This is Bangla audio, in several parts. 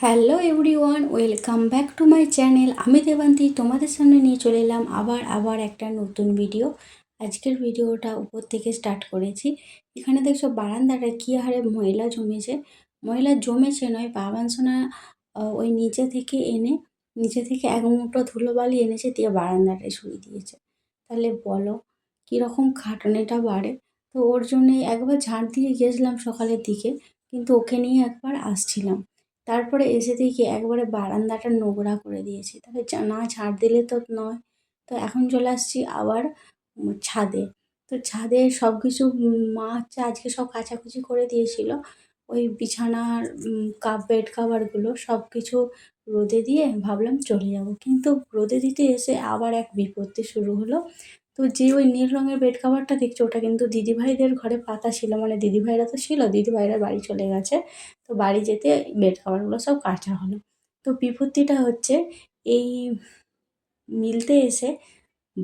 Hello everyone, welcome back to my channel. আমি দেবান্তি তোমাদের সামনে নিয়ে চলে এলাম আবার একটা নতুন ভিডিও। আজকের ভিডিওটা উপর থেকে স্টার্ট করেছি। এখানে দেখছো বারান্দাটা কী হারে ময়লা জমেছে। ময়লা জমেছে নয়, বাবান সোনা ওই নিচে থেকে এক মুঠো ধুলোবালি এনেছে, দিয়ে বারান্দাটায় শুয়ে দিয়েছে। তাহলে বলো কীরকম খাটনিটা বাড়ে। তো ওর জন্যে একবার ঝাড় দিয়ে গেছিলাম সকালের দিকে, কিন্তু ওকে নিয়ে একবার আসছিলাম। তারপরে এসে দেখি একবারে বারান্দাটা নোংরা করে দিয়েছে। তাহলে না ঝাড় দিলে তো নয়। তো এখন চলে আসছি আবার ছাদে। তো ছাদে সব কিছু মা হচ্ছে আজকে সব কাচাকুচি করে দিয়েছিল। ওই বিছানার বেড কাভারগুলো সব কিছু রোদে দিয়ে ভাবলাম চলে যাব, কিন্তু রোদে দিতে এসে আবার এক বিপত্তি শুরু হলো। তো যে ওই নীল রঙের বেড কাভারটা দেখছো, ওটা কিন্তু দিদিভাইদের ঘরে পাতা ছিল, মানে দিদিভাইরা তো ছিল, দিদিভাইরা বাড়ি চলে গেছে। তো বাড়ি যেতে বেড কভারগুলো সব কাচা হলো। তো বিপত্তিটা হচ্ছে এই মিলতে এসে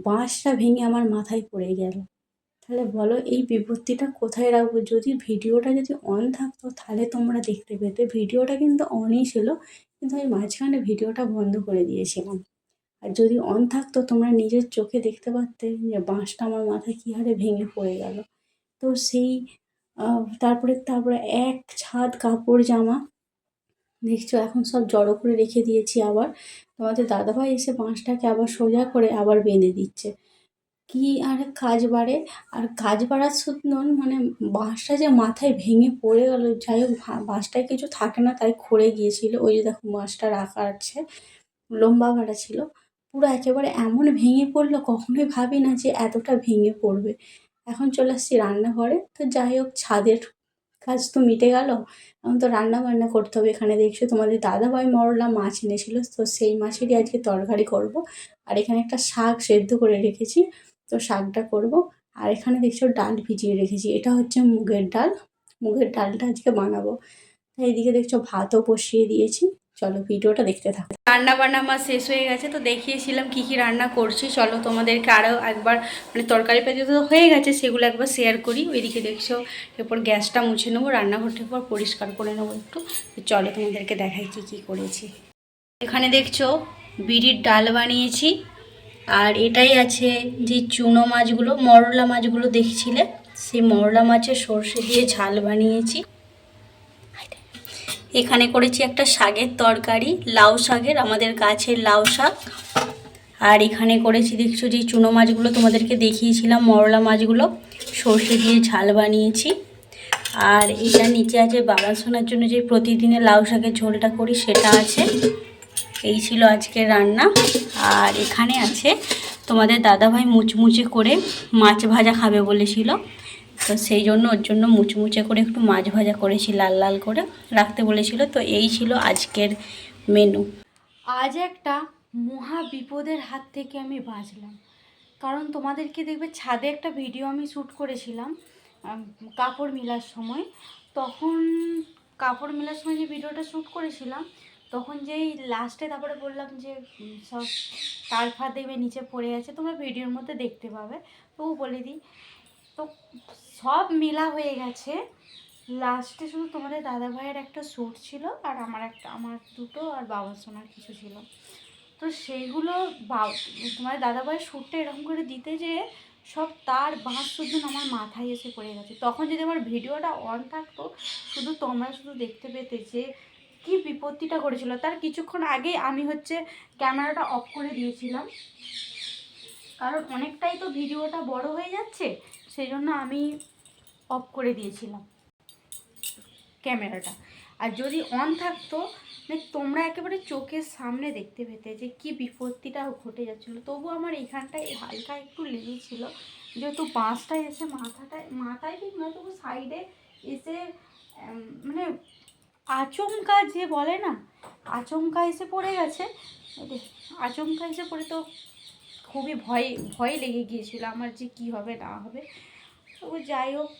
বাঁশটা ভেঙে আমার মাথায় পড়ে গেল। তাহলে বলো এই বিপত্তিটা কোথায় রাখবো। ভিডিওটা যদি অন থাকতো তাহলে তোমরা দেখতে পেতে। ভিডিওটা কিন্তু অনই ছিল, কিন্তু আমি মাঝখানে ভিডিওটা বন্ধ করে দিয়েছিলাম। আর যদি অন থাকতো তোমরা নিজের চোখে দেখতে পারতে যে বাঁশটা আমার মাথায় কী হারে ভেঙে পড়ে গেল। তো সেই তারপরে এক ছাদ কাপড় জামা দেখছো এখন সব জড়ো করে রেখে দিয়েছি। আবার তোমাদের দাদাভাই এসে বাঁশটাকে আবার সোজা করে আবার বেঁধে দিচ্ছে। কি আর কাজ বাড়ে। আর কাজ বাড়ার শুধু মানে বাঁশটা যে মাথায় ভেঙে পড়ে গেল, যাই হোক বাঁশটায় কিছু থাকে না তাই খড়ে গিয়েছিল। ওই যে দেখো বাঁশটা রাখা আছে, লম্বা কাটা ছিল, পুরো একেবারে এমন ভেঙে পড়লো, কখনোই ভাবি না যে এতটা ভেঙে পড়বে। এখন চলে আসছি রান্নাঘরে। তো যাই হোক ছাদের কাজ তো মিটে গেল, এখন তো রান্না বান্না করতে হবে। এখানে দেখছো তোমাদের দাদাভাই মরলা মাছ এনেছিল, তো সেই মাছেরই আজকে তরকারি করব। আর এখানে একটা শাক সেদ্ধ করে রেখেছি, তো শাকটা করব। আর এখানে দেখছো ডাল ভিজিয়ে রেখেছি, এটা হচ্ছে মুগের ডাল। মুগের ডালটা আজকে বানাবো। এইদিকে দেখছো ভাতও বসিয়ে দিয়েছি। চলো ভিডিওটা দেখতে থাকো। রান্না বান্না আমার শেষ হয়ে গেছে, তো দেখিয়েছিলাম কি কি রান্না করছি। চলো তোমাদেরকে আরও একবার মানে তরকারি পেতে তো হয়ে গেছে, সেগুলো একবার শেয়ার করি। ওইদিকে দেখছো এরপর গ্যাসটা মুছে নেবো, রান্নাঘরটা পর পরিষ্কার করে নেবো একটু। চলো তোমাদেরকে দেখাই কি কি করেছি। এখানে দেখছো বিড়ির ডাল বানিয়েছি। আর এটাই আছে যে চুনো মাছগুলো, মরলা মাছগুলো দেখছিলে, সেই মরলা মাছের সর্ষে দিয়ে ঝাল বানিয়েছি। এখানে করেছি একটা শাকের তরকারি, লাউ শাকের, আমাদের গাছের লাউ শাক। আর এখানে করেছি দেখছো যে চুনো মাছগুলো তোমাদেরকে দেখিয়েছিলাম, মরলা মাছগুলো সর্ষে দিয়ে ঝাল বানিয়েছি। আর এটা নিচে আছে বাবা সোনার জন্য যে প্রতিদিনের লাউ শাকের ঝোলটা করি, সেটা আছে। এই ছিল আজকের রান্না। আর এখানে আছে তোমাদের দাদাভাই মুচমুচে করে মাছ ভাজা খাবে বলেছিল, তো সেই জন্য ওর জন্য মুচমুচে করে একটু মাছ ভাজা করেছি, লাল লাল করে রাখতে বলেছিল। তো এই ছিল আজকের মেনু। আজ একটা মহা বিপদের হাত থেকে আমি বাঁচলাম, কারণ তোমাদেরকে দেখবে ছাদে একটা ভিডিও আমি শ্যুট করেছিলাম কাপড় মেলার সময়। তখন কাপড় মেলার সময় যে ভিডিওটা শ্যুট করেছিলাম, তখন যেই লাস্টে তারপরে বললাম যে সব তার ফাঁদ দেখবে নিচে পড়ে আছে, তোমরা ভিডিওর মধ্যে দেখতে পাবে, তবু বলে দিই। তো সব মেলা হয়ে গেছে, লাস্টে শুধু তোমাদের দাদাভাইয়ের একটা স্যুট ছিল, আর আমার দুটো, আর বাবা সোনার কিছু ছিল। তো সেইগুলো তোমার দাদাভাই শ্যুটটা এরকম করে দিতে যেয়ে সব তার বাঁশ শুধু আমার মাথায় এসে পড়ে গেছে। তখন যদি আমার ভিডিওটা অন থাকতো, তোমরা শুধু দেখতে পেতে যে কি বিপত্তিটা করেছিল। তার কিছুক্ষণ আগে আমি ক্যামেরাটা অফ করে দিয়েছিলাম, কারণ অনেকটাই তো ভিডিওটা বড় হয়ে যাচ্ছে, সেই জন্য আমি অফ করে দিয়েছিলাম ক্যামেরাটা। আর যদি অন থাকতো, মানে তোমরা একেবারে চোখের সামনে দেখতে পেতে যে কি বিপত্তিটা ঘটে যাচ্ছিলো। তবু আমার এইখানটায় হালকা একটু লেগেছিল, যেহেতু বাঁশটায় এসে মাথায় ঠিক নয়, তবু সাইডে এসে মানে আচমকা যে বলে না, আচমকা এসে পড়ে গেছে। আচমকা এসে পড়ে তো খুবই ভয় লেগে গিয়েছিল আমার যে কি হবে না হবে। তবু যাই হোক,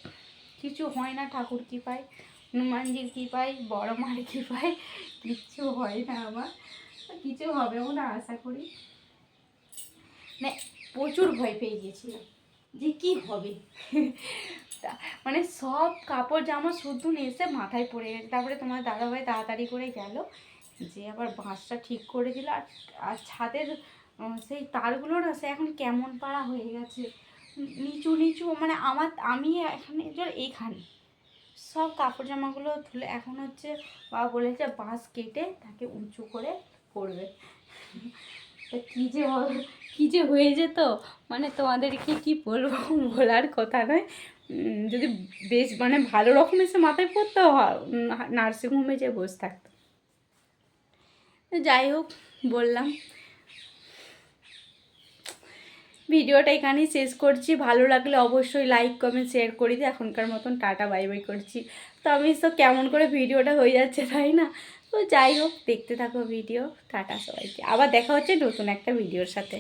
কিছু হয় না ঠাকুর কৃপায়, হনুমানজির কৃপায়, বড় মার কৃপায় কিচ্ছু হয় না আমার, কিছু হবেও না আশা করি। মানে প্রচুর ভয় পেয়ে গিয়েছিলাম যে কি হবে। মানে সব কাপড় জামা শুদ্ধ এসে মাথায় পড়ে গেছে। তারপরে তোমার দাদাভাই তাড়াতাড়ি করে গেল, যে আবার বাঁশটা ঠিক করে দিল। আর ছাদের সেই তারগুলো না সে এখন কেমন পাড়া হয়ে গেছে, নিচু নিচু, মানে আমি এখানে এইখানে সব কাপড় জামাগুলো তুলে এখন হচ্ছে বাবা বলেছে বাঁশ কেটে তাকে উঁচু করে পড়বে। তা কী যে হয়ে যেত, মানে তোমাদেরকে কি বলবো, বলার কথা নয়। যদি বেশ মানে ভালো রকম এসে মাথায় পড়তো, নার্সিংহোমে যে বসে থাকতো। যাই হোক, বললাম ভিডিওটা এখানেই শেষ করছি। ভালো লাগলে অবশ্যই লাইক কমেন্ট শেয়ার করে দিই। এখনকার মতন টাটা বাই বাই করছি। তো আমি তো কেমন করে ভিডিওটা হয়ে যাচ্ছে তাই না? তো যাই হোক, দেখতে থাকো ভিডিও। টাটা সবাইকে, আবার দেখা হচ্ছে নতুন একটা ভিডিওর সাথে।